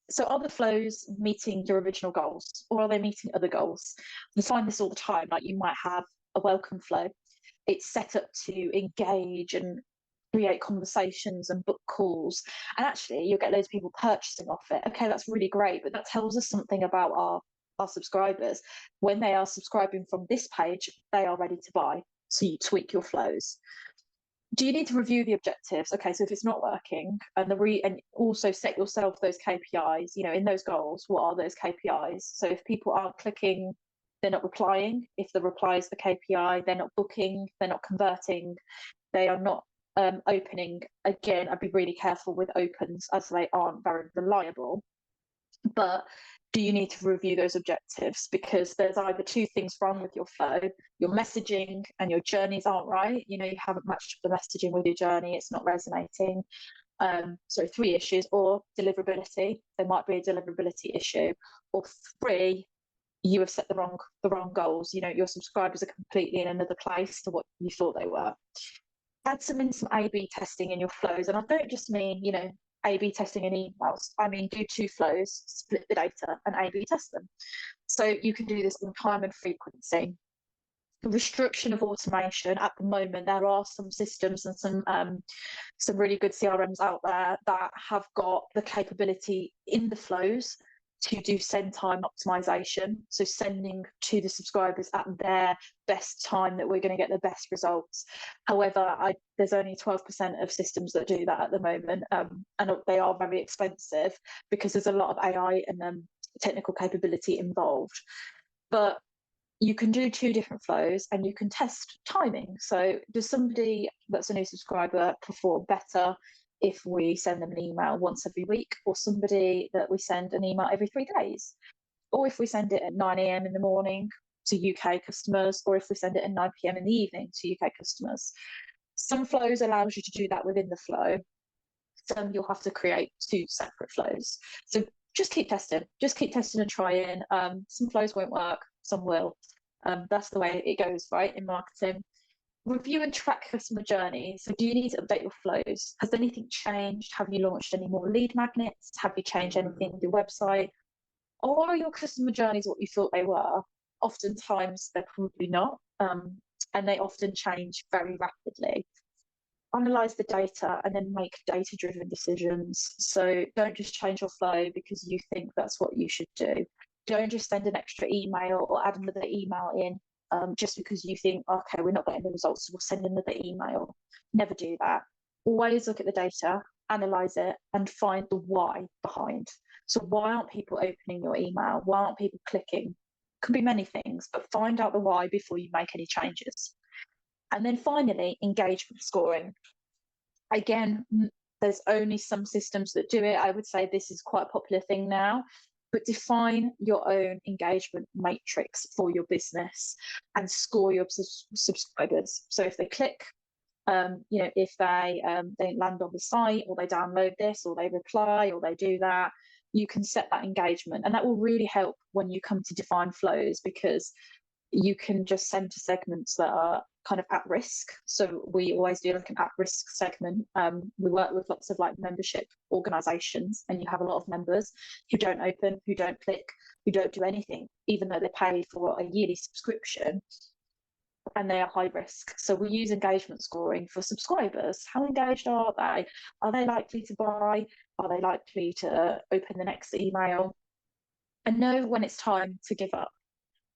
So are the flows meeting your original goals, or are they meeting other goals? We find this all the time. Like, you might have a welcome flow. It's set up to engage and create conversations and book calls, and actually you'll get loads of people purchasing off it. Okay, that's really great, but that tells us something about our subscribers. When they are subscribing from this page, they are ready to buy. So you tweak your flows. Do you need to review the objectives? Okay, so if it's not working, and and also set yourself those KPIs, you know, in those goals, what are those KPIs? So if people aren't clicking, they're not replying. If the reply is the KPI, they're not booking, they're not converting, they are not opening. Again, I'd be really careful with opens, as they aren't very reliable. But do you need to review those objectives? Because there's either two things wrong with your flow: your messaging and your journeys aren't right. You know, you haven't matched the messaging with your journey, it's not resonating. So 3 issues. Or deliverability, there might be a deliverability issue. Or 3, you have set the wrong goals. You know, your subscribers are completely in another place to what you thought they were. Add some A/B testing in your flows. And I don't just mean, you know, A/B testing in emails. I mean, do 2 flows, split the data and A/B test them. So you can do this in time and frequency. The restriction of automation at the moment, there are some systems and some really good CRMs out there that have got the capability in the flows to do send time optimization, so sending to the subscribers at their best time, that we're going to get the best results. However, there's only 12% of systems that do that at the moment, and they are very expensive because there's a lot of AI and technical capability involved. But you can do 2 different flows and you can test timing. So does somebody that's a new subscriber perform better if we send them an email once every week, or somebody that we send an email every 3 days? Or if we send it at 9 a.m. in the morning to UK customers, or if we send it at 9 p.m. in the evening to UK customers? Some flows allows you to do that within the flow. Some you'll have to create 2 separate flows. So just keep testing and trying. Some flows won't work, some will. That's the way it goes, right, in marketing. Review and track customer journey. So do you need to update your flows? Has anything changed? Have you launched any more lead magnets? Have you changed anything with your website? Or are your customer journeys what you thought they were? Oftentimes they're probably not, and they often change very rapidly. Analyze the data and then make data-driven decisions. So don't just change your flow because you think that's what you should do. Don't just send an extra email or add another email in just because you think, okay, we're not getting the results, so we'll send another email. Never do that. Always look at the data, analyze it, and find the why behind. So why aren't people opening your email? Why aren't people clicking? Could be many things, but find out the why before you make any changes. And then finally, engagement scoring. Again, there's only some systems that do it. I would say this is quite a popular thing now, but define your own engagement matrix for your business and score your subscribers. So if they click, if they land on the site, or they download this, or they reply, or they do that, you can set that engagement, and that will really help when you come to define flows, because you can just send to segments that are kind of at risk. So we always do like an at-risk segment. We work with lots of like membership organizations, and you have a lot of members who don't open, who don't click, who don't do anything, even though they pay for a yearly subscription, and they are high risk. So we use engagement scoring for subscribers. How engaged are they? Are they likely to buy? Are they likely to open the next email? And know when it's time to give up.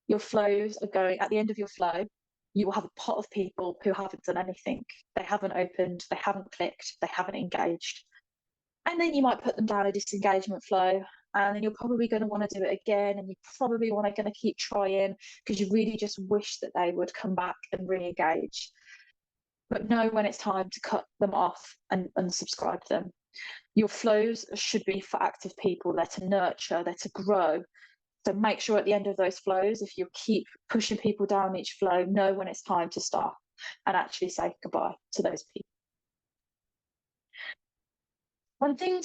Your flows are going, at the end of your flow, you will have a pot of people who haven't done anything. They haven't opened, they haven't clicked, they haven't engaged. And then you might put them down a disengagement flow, and then you're probably going to want to do it again, and you probably want to keep trying, because you really just wish that they would come back and re-engage. But know when it's time to cut them off and unsubscribe them. Your flows should be for active people. They're to nurture, they're to grow. So make sure at the end of those flows, if you keep pushing people down each flow, know when it's time to stop and actually say goodbye to those people.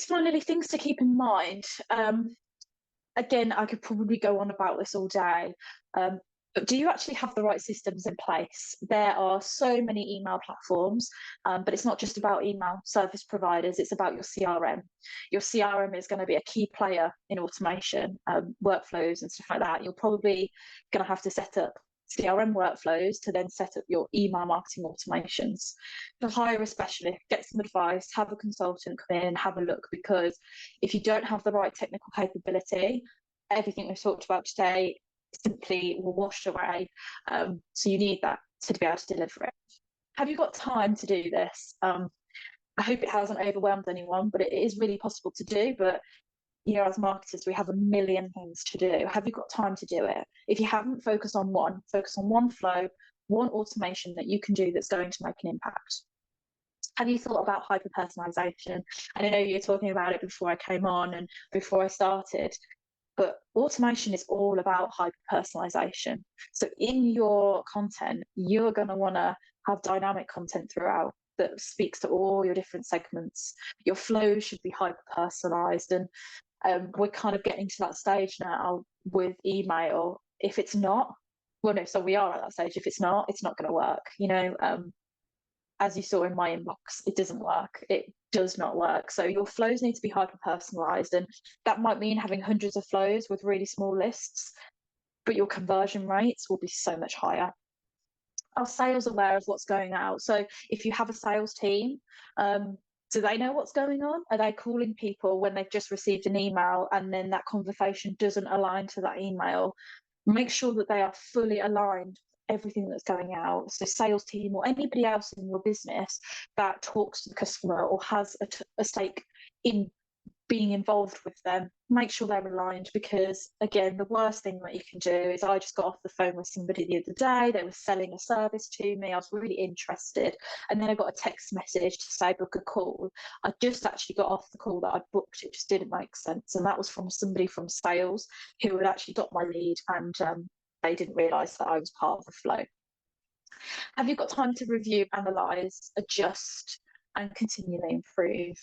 Finally, things to keep in mind. Again, I could probably go on about this all day, but do you actually have the right systems in place? There are so many email platforms, but it's not just about email service providers, it's about your CRM. Your CRM is going to be a key player in automation, workflows and stuff like that. You're probably going to have to set up CRM workflows to then set up your email marketing automations. To hire a specialist, get some advice, have a consultant come in and have a look, because if you don't have the right technical capability, everything we've talked about today simply will wash away. So you need that to be able to deliver it. Have you got time to do this? I hope it hasn't overwhelmed anyone, but it is really possible to do. But as marketers, we have a million things to do. Have you got time to do it? If you haven't, focus on one flow, one automation that you can do that's going to make an impact. Have you thought about hyper-personalization? And I know you were talking about it before I came on and before I started, but automation is all about hyper-personalization. So in your content, you're going to want to have dynamic content throughout that speaks to all your different segments. Your flow should be hyper-personalized, and we're kind of getting to that stage now with email. If it's not, so we are at that stage. If it's not going to work. As you saw in my inbox, it doesn't work. It does not work. So your flows need to be hyper-personalized, and that might mean having hundreds of flows with really small lists, but your conversion rates will be so much higher. Are sales aware of what's going out? So if you have a sales team, do they know what's going on? Are they calling people when they've just received an email and then that conversation doesn't align to that email? Make sure that they are fully aligned with everything that's going out. So sales team or anybody else in your business that talks to the customer or has a stake in being involved with them, make sure they're aligned, because again, the worst thing that you can do is, I just got off the phone with somebody the other day, they were selling a service to me, I was really interested, and then I got a text message to say book a call. I just actually got off the call that I booked, it just didn't make sense, and that was from somebody from sales who had actually got my lead, and they didn't realise that I was part of the flow. Have you got time to review, analyse, adjust and continually improve?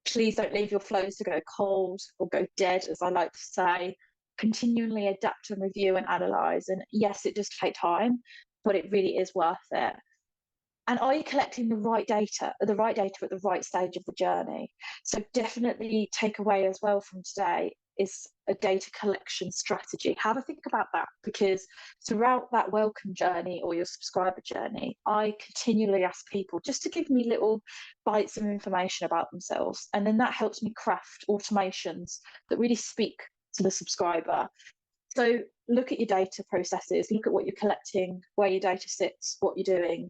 Please don't leave your flows to go cold or go dead, as I like to say. Continually adapt and review and analyse. And yes, it does take time, but it really is worth it. And are you collecting the right data at the right stage of the journey? So definitely take away as well from today is a data collection strategy. Have a think about that, because throughout that welcome journey or your subscriber journey, I continually ask people just to give me little bites of information about themselves. And then that helps me craft automations that really speak to the subscriber. So look at your data processes, look at what you're collecting, where your data sits, what you're doing,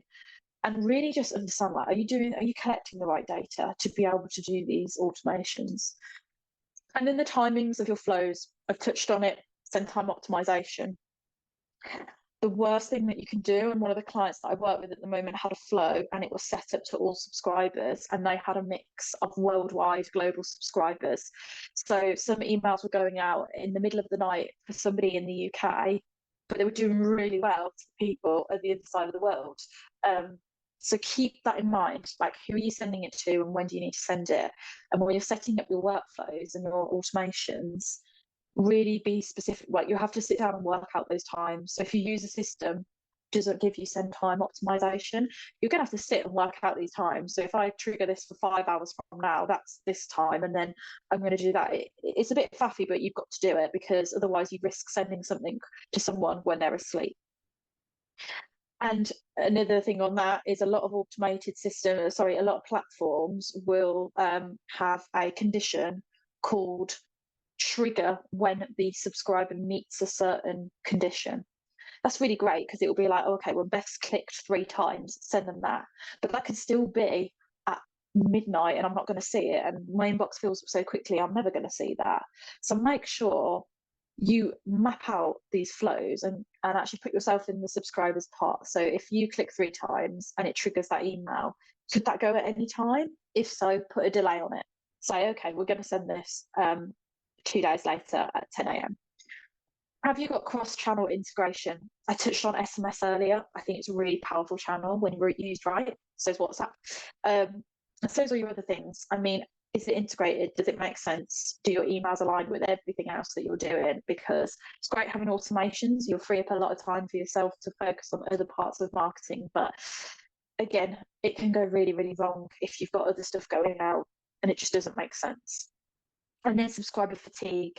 and really just understand that. Are you collecting the right data to be able to do these automations? And then the timings of your flows, I've touched on it, send time optimization. The worst thing that you can do, and one of the clients that I work with at the moment had a flow and it was set up to all subscribers, and they had a mix of worldwide global subscribers. So some emails were going out in the middle of the night for somebody in the UK, but they were doing really well to people at the other side of the world. So keep that in mind, like who are you sending it to and when do you need to send it? And when you're setting up your workflows and your automations, really be specific. Like you have to sit down and work out those times. So if you use a system doesn't give you send time optimization, you're going to have to sit and work out these times. So if I trigger this for 5 hours from now, that's this time, and then I'm going to do that. It's a bit faffy, but you've got to do it, because otherwise you risk sending something to someone when they're asleep. And another thing on that is a lot of automated systems, sorry, a lot of platforms will have a condition called trigger when the subscriber meets a certain condition. That's really great, because it will be like, okay, when Beth's clicked 3 times, send them that. But that could still be at midnight and I'm not going to see it. And my inbox fills up so quickly, I'm never going to see that. So make sure you map out these flows and actually put yourself in the subscriber's part. So if you click 3 times and it triggers that email, could that go at any time? If so, put a delay on it. Say, okay, we're going to send this 2 days later at 10 a.m. Have you got cross-channel integration? I touched on SMS earlier. I think it's a really powerful channel when used right. So is WhatsApp. And so is all your other things. I mean, is it integrated? Does it make sense? Do your emails align with everything else that you're doing? Because it's great having automations. You'll free up a lot of time for yourself to focus on other parts of marketing. But again, it can go really, really wrong if you've got other stuff going out and it just doesn't make sense. And then subscriber fatigue.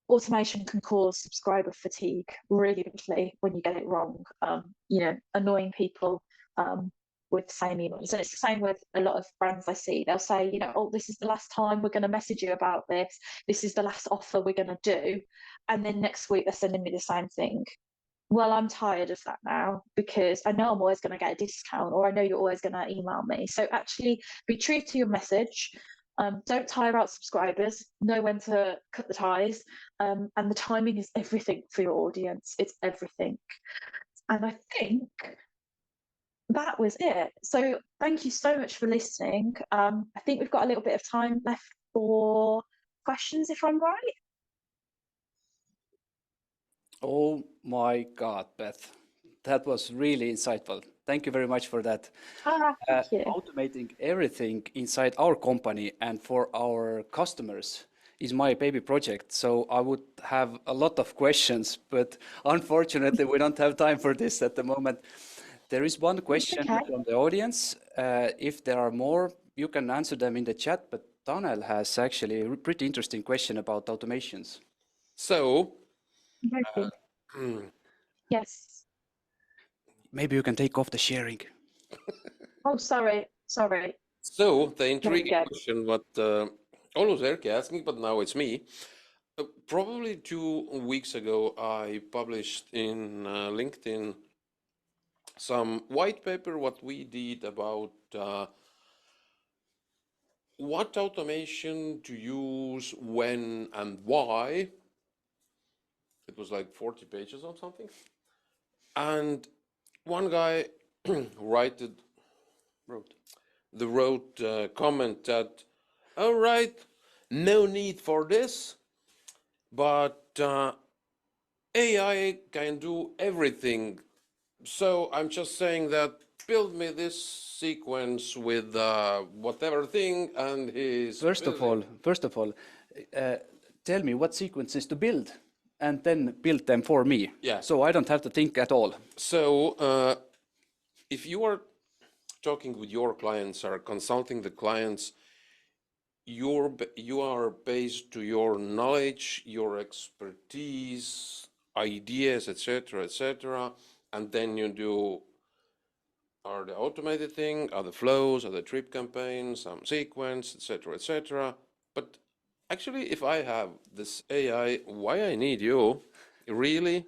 Automation can cause subscriber fatigue really quickly when you get it wrong. Annoying people with the same emails. And it's the same with a lot of brands I see. They'll say, oh, this is the last time we're going to message you about this. This is the last offer we're going to do. And then next week they're sending me the same thing. Well, I'm tired of that now, because I know I'm always going to get a discount, or I know you're always going to email me. So actually be true to your message. Don't tire out subscribers, know when to cut the ties, and the timing is everything for your audience. It's everything. And I think that was it. So thank you so much for listening. I think we've got a little bit of time left for questions, if I'm right. Oh my God, Beth, that was really insightful. Thank you very much for that. Thank you. Automating everything inside our company and for our customers is my baby project. So I would have a lot of questions, but unfortunately, we don't have time for this at the moment. There is one question from the audience. If there are more, you can answer them in the chat, but Tanel has actually a pretty interesting question about automations. So, yes. Maybe you can take off the sharing. Oh, sorry. So, the intriguing question what almost Erki asking, but now it's me. Probably 2 weeks ago, I published in LinkedIn some white paper what we did about what automation to use, when and why. It was like 40 pages or something. And one guy wrote comment that, all right, no need for this, but AI can do everything. So I'm just saying that build me this sequence with whatever thing, and he's First of all, tell me what sequences to build, and then build them for me. Yeah. So I don't have to think at all. So if you are talking with your clients or consulting the clients, you are based to your knowledge, your expertise, ideas, etc., and then you do are the automated thing, are the flows, are the trip campaigns, some sequence, etc. But actually, if I have this AI, why I need you? Really?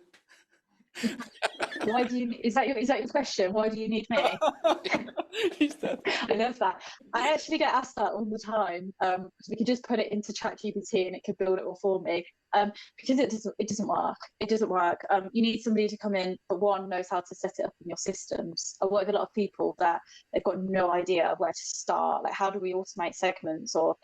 Why do you, is that your question? Why do you need me? Is that? I love that. I actually get asked that all the time, because we could just put it into ChatGPT and it could build it all for me. Because it doesn't work. It doesn't work. You need somebody to come in that one knows how to set it up in your systems. I work with a lot of people that they've got no idea where to start. Like, how do we automate segments, or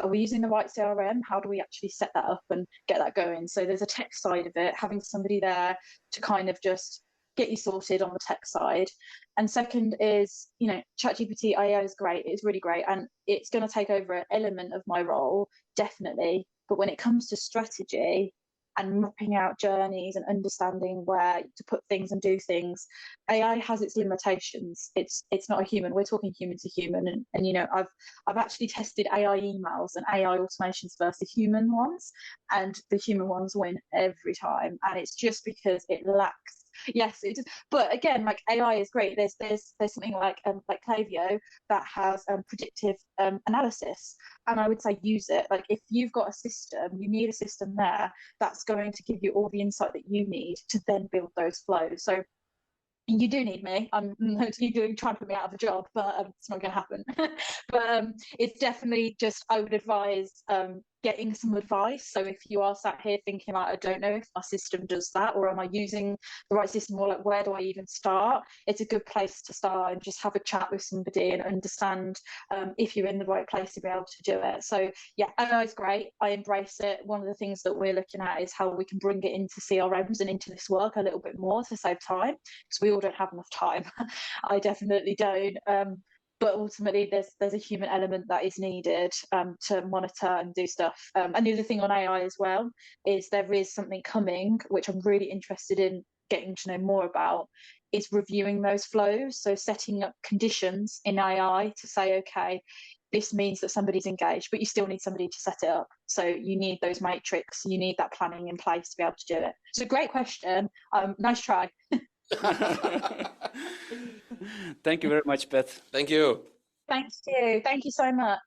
are we using the right CRM? How do we actually set that up and get that going? So there's a tech side of it, having somebody there to kind of just get you sorted on the tech side. And second is, you know, ChatGPT AI is great. It's really great. And it's going to take over an element of my role, definitely. But when it comes to strategy and mapping out journeys and understanding where to put things and do things, AI has its limitations. It's not a human. We're talking human to human. And you know, I've actually tested AI emails and AI automations versus human ones, and the human ones win every time. And it's just because it lacks. Yes, it is. But again, like, AI is great. There's something like Klaviyo that has predictive analysis, and I would say use it. Like, if you've got a system, you need a system there that's going to give you all the insight that you need to then build those flows. So you do need me. I'm totally trying to put me out of a job, but it's not going to happen. But it's definitely just, I would advise getting some advice. So if you are sat here thinking, like, I don't know if my system does that, or am I using the right system, or like, where do I even start? It's a good place to start and just have a chat with somebody and understand if you're in the right place to be able to do it. So yeah, I know it's great. I embrace it. One of the things that we're looking at is how we can bring it into CRMs and into this work a little bit more to save time, because we all don't have enough time. I definitely don't. But ultimately, there's a human element that is needed to monitor and do stuff. And the other thing on AI as well is there is something coming, which I'm really interested in getting to know more about, is reviewing those flows. So setting up conditions in AI to say, okay, this means that somebody's engaged, but you still need somebody to set it up. So you need those matrix, you need that planning in place to be able to do it. So great question. Nice try. Thank you very much, Beth. Thank you. Thank you. Thank you so much.